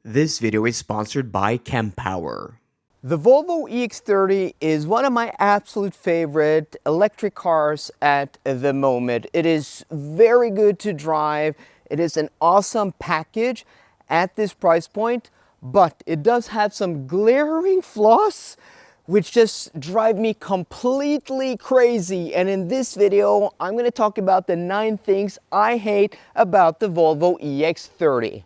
This video is sponsored by Kempower. The Volvo EX30 is one of my absolute favorite electric cars at the moment. It is very good to drive. It is an awesome package at this price point, but it does have some glaring flaws which just drive me completely crazy. And in this video, I'm going to talk about the 9 things I hate about the Volvo EX30.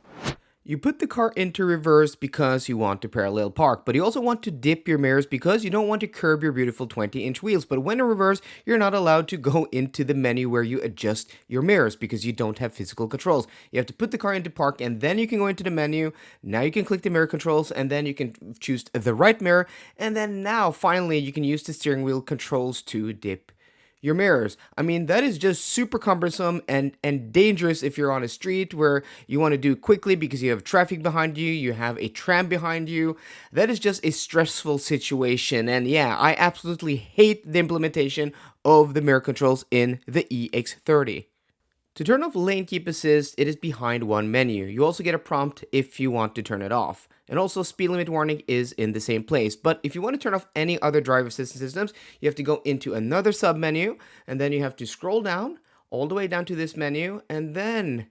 You put the car into reverse because you want to parallel park, but you also want to dip your mirrors because you don't want to curb your beautiful 20-inch wheels. But when in reverse, you're not allowed to go into the menu where you adjust your mirrors because you don't have physical controls. You have to put the car into park and then you can go into the menu. Now you can click the mirror controls and then you can choose the right mirror. And then now finally you can use the steering wheel controls to dip your mirrors. I mean, that is just super cumbersome and dangerous if you're on a street where you want to do quickly because you have traffic behind you, you have a tram behind you. That is just a stressful situation. And yeah, I absolutely hate the implementation of the mirror controls in the EX30. To turn off lane keep assist, it is behind one menu. You also get a prompt if you want to turn it off. And also speed limit warning is in the same place. But if you want to turn off any other driver assistance systems, you have to go into another sub menu and then you have to scroll down all the way down to this menu and then,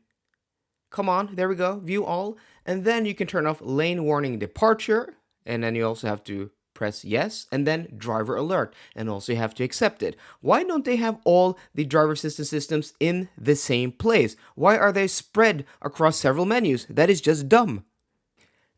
come on, there we go, view all. And then you can turn off lane warning departure and then you also have to press yes, and then driver alert, and also you have to accept it. Why don't they have all the driver assistance systems in the same place? Why are they spread across several menus? That is just dumb.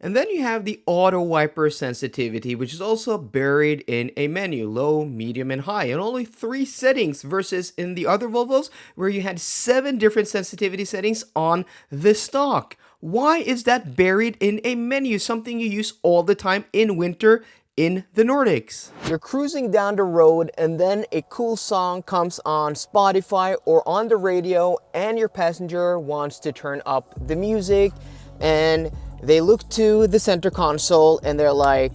And then you have the auto wiper sensitivity, which is also buried in a menu, low, medium, and high, and only 3 settings versus in the other Volvos where you had 7 different sensitivity settings on the stock. Why is that buried in a menu, something you use all the time in winter in the Nordics? You're cruising down the road and then a cool song comes on Spotify or on the radio and your passenger wants to turn up the music and they look to the center console and they're like,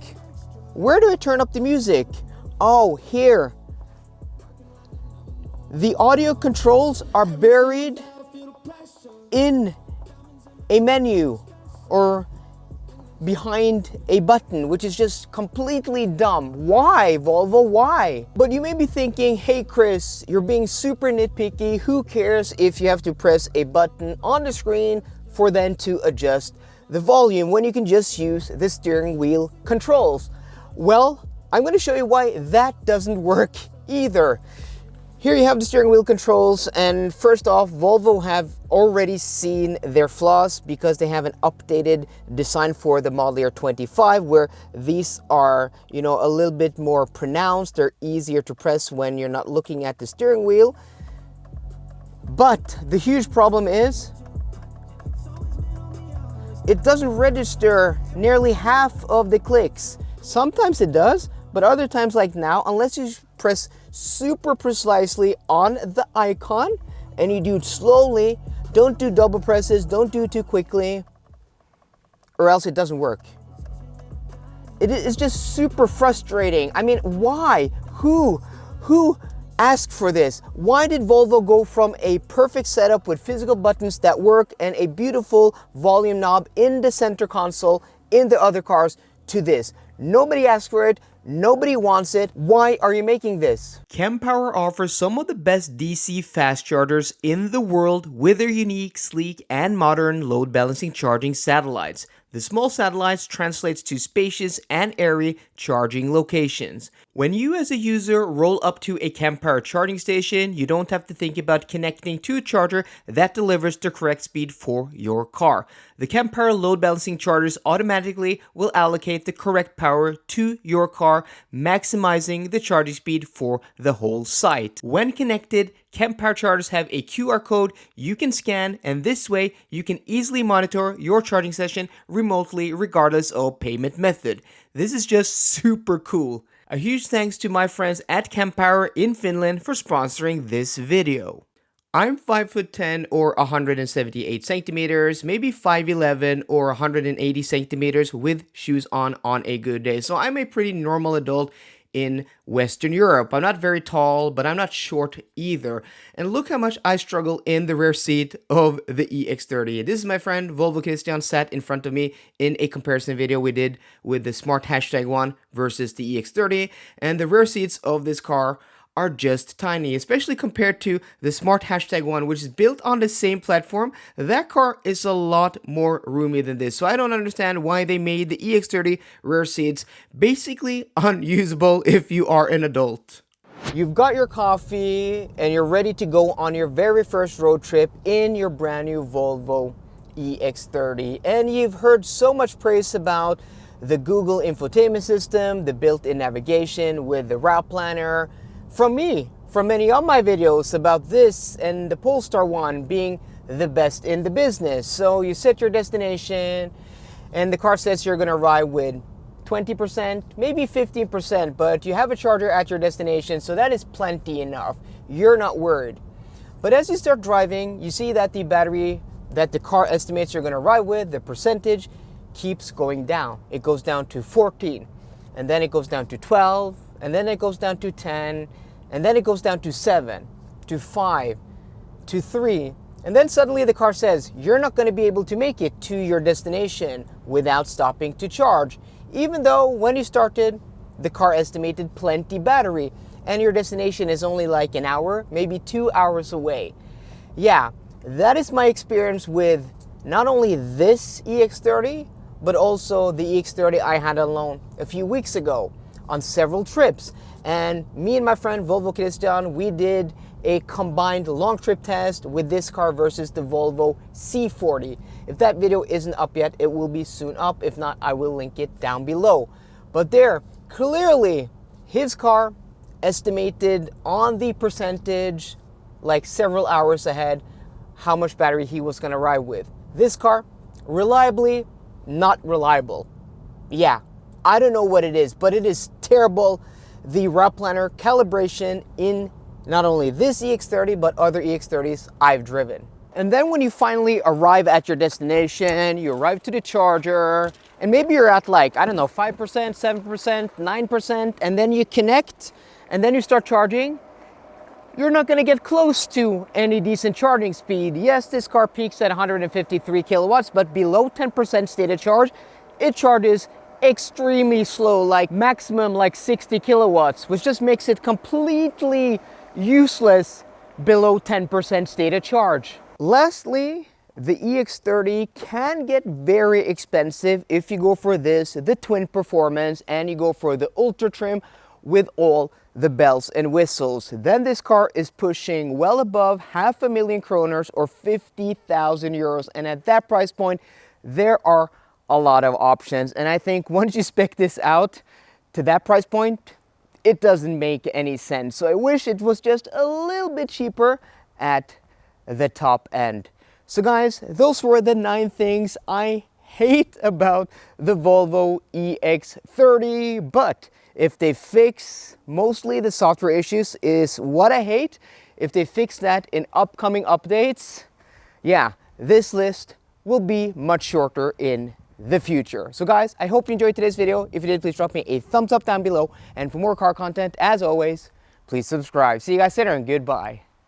where do I turn up the music? Oh, here. The audio controls are buried in a menu or behind a button, which is just completely dumb. Why, Volvo? Why? But you may be thinking, hey Chris, you're being super nitpicky. Who cares if you have to press a button on the screen for then to adjust the volume when you can just use the steering wheel controls? Well, I'm going to show you why that doesn't work either. Here you have the steering wheel controls, and first off, Volvo have already seen their flaws because they have an updated design for the model year 25 where these are, a little bit more pronounced. They're easier to press when you're not looking at the steering wheel. But the huge problem is it doesn't register nearly half of the clicks. Sometimes it does, but other times, like now, unless you press super precisely on the icon and you do it slowly, don't do double presses, don't do it too quickly, or else it doesn't work. It is just super frustrating. I mean, why? Who asked for this? Why did Volvo go from a perfect setup with physical buttons that work and a beautiful volume knob in the center console in the other cars to this? Nobody asked for it. Nobody wants it. Why are you making this? Kempower offers some of the best DC fast chargers in the world with their unique, sleek, and modern load balancing charging satellites. The small satellites translates to spacious and airy charging locations. When you as a user roll up to a Kempower charging station, you don't have to think about connecting to a charger that delivers the correct speed for your car. The Kempower load balancing chargers automatically will allocate the correct power to your car, maximizing the charging speed for the whole site. When connected, Kempower chargers have a QR code you can scan, and this way you can easily monitor your charging session remotely regardless of payment method. This is just super cool. A huge thanks to my friends at Kempower in Finland for sponsoring this video. I'm 5'10" or 178 centimeters, maybe 5'11" or 180 centimeters with shoes on a good day. So I'm a pretty normal adult in Western Europe. I'm not very tall, but I'm not short either. And look how much I struggle in the rear seat of the EX30. This is my friend Volvo Christian sat in front of me in a comparison video we did with the smart #1 versus the EX30, and the rear seats of this car are just tiny, especially compared to the smart #1, which is built on the same platform. That car is a lot more roomy than this, so I don't understand why they made the EX30 rear seats basically unusable if you are an adult. You've got your coffee and you're ready to go on your very first road trip in your brand new Volvo EX30, and you've heard so much praise about the Google infotainment system, the built-in navigation with the route planner, from me, from many of my videos about this and the Polestar one being the best in the business. So you set your destination and the car says you're gonna ride with 20%, maybe 15%, but you have a charger at your destination, so that is plenty enough. You're not worried. But as you start driving, you see that the battery that the car estimates you're gonna ride with, the percentage, keeps going down. It goes down to 14, and then it goes down to 12, and then it goes down to 10, and then it goes down to 7, to 5, to 3, and then suddenly the car says you're not going to be able to make it to your destination without stopping to charge, even though when you started the car estimated plenty battery and your destination is only like an hour, maybe 2 hours away. Yeah, that is my experience with not only this EX30, but also the EX30 I had on loan a few weeks ago on several trips. And me and my friend Volvo Christian, we did a combined long trip test with this car versus the Volvo C40. If that video isn't up yet, it will be soon up. If not, I will link it down below. But there, clearly, his car estimated on the percentage, like several hours ahead, how much battery he was gonna ride with. This car, reliably, not reliable. Yeah, I don't know what it is, but it is terrible. The route planner calibration in not only this EX30, but other EX30s I've driven. And then when you finally arrive at your destination, you arrive to the charger, and maybe you're at like, I don't know, 5%, 7%, 9%, and then you connect, and then you start charging, you're not gonna get close to any decent charging speed. Yes, this car peaks at 153 kilowatts, but below 10% state of charge, it charges extremely slow, like maximum like 60 kilowatts, which just makes it completely useless below 10% state of charge. Lastly, the EX30 can get very expensive if you go for this, the twin performance, and you go for the ultra trim with all the bells and whistles. Then this car is pushing well above 500,000 kroners or 50,000 euros. And at that price point, there are a lot of options. And I think once you spec this out to that price point, it doesn't make any sense. So I wish it was just a little bit cheaper at the top end. So guys, those were the 9 things I hate about the Volvo EX30, but if they fix mostly the software issues is what I hate. If they fix that in upcoming updates, yeah, this list will be much shorter in the future. So guys, I hope you enjoyed today's video. If you did, please drop me a thumbs up down below. And for more car content, as always, please subscribe. See you guys later and goodbye.